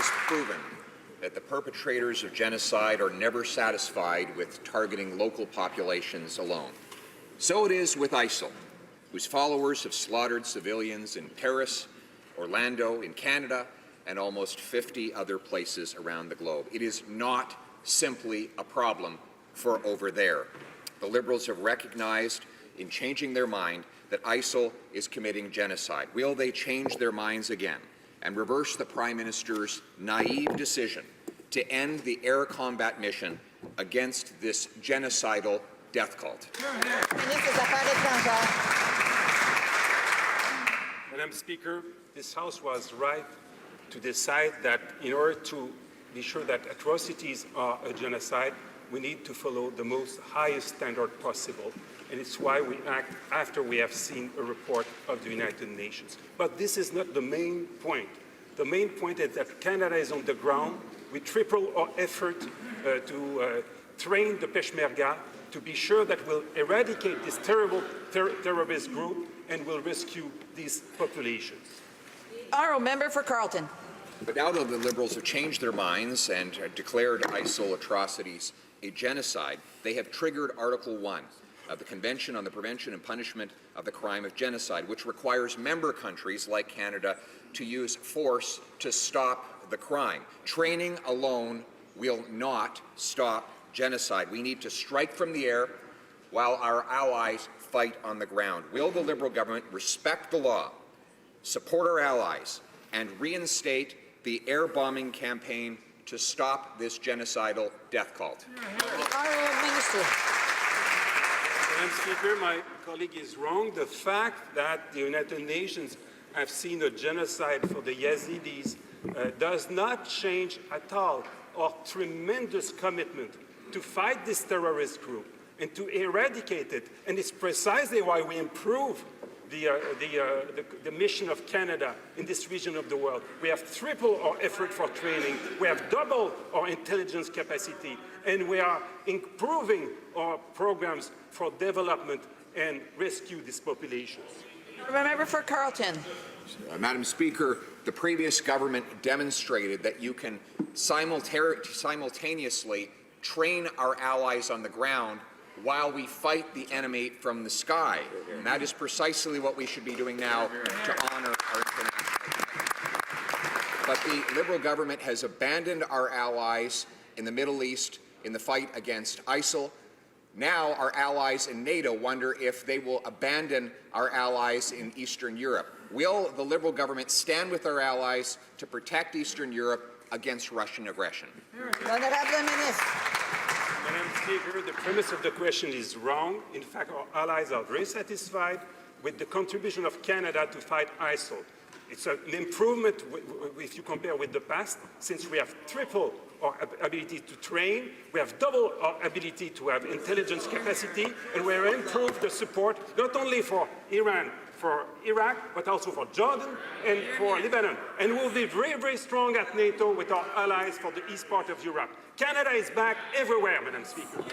has proven that the perpetrators of genocide are never satisfied with targeting local populations alone. So it is with ISIL, whose followers have slaughtered civilians in Paris, Orlando, in Canada, and almost 50 other places around the globe. It is not simply a problem for over there. The Liberals have recognized in changing their mind that ISIL is committing genocide. Will they change their minds again and reverse the Prime Minister's naive decision to end the air combat mission against this genocidal death cult? Madam Speaker, this House was right to decide that in order to be sure that atrocities are a genocide, we need to follow the most highest standard possible. And it's why we act after we have seen a report of the United Nations. But this is not the main point. The main point is that Canada is on the ground. We triple our effort to train the Peshmerga to be sure that we'll eradicate this terrible terrorist group and will rescue these populations. Honourable member for Carleton. But now that the Liberals have changed their minds and declared ISIL atrocities a genocide, they have triggered Article 1 of the Convention on the Prevention and Punishment of the Crime of Genocide, which requires member countries like Canada to use force to stop the crime. Training alone will not stop genocide. We need to strike from the air while our allies fight on the ground. Will the Liberal government respect the law, support our allies, and reinstate the air bombing campaign to stop this genocidal death cult? Honourable Minister. Madam Speaker, my colleague is wrong. The fact that the United Nations have seen a genocide for the Yazidis does not change at all our tremendous commitment to fight this terrorist group and to eradicate it. And it's precisely why we improve the mission of Canada in this region of the world. We have tripled our effort for training, we have doubled our intelligence capacity, and we are improving our programs for development and rescue these populations. Member for Carleton. Madam Speaker, the previous government demonstrated that you can simultaneously train our allies on the ground while we fight the enemy from the sky. And that is precisely what we should be doing now to honor our international commitments. But the Liberal government has abandoned our allies in the Middle East in the fight against ISIL. Now our allies in NATO wonder if they will abandon our allies in Eastern Europe. Will the Liberal government stand with our allies to protect Eastern Europe against Russian aggression? Madam Speaker, the premise of the question is wrong. In fact, our allies are very satisfied with the contribution of Canada to fight ISIL. It's an improvement if you compare with the past, since we have tripled our ability to train, we have doubled our ability to have intelligence capacity, and we have improved the support not only for Iran, for Iraq, but also for Jordan and for Lebanon. And we'll be very, very strong at NATO with our allies for the east part of Europe. Canada is back everywhere, Madam Speaker.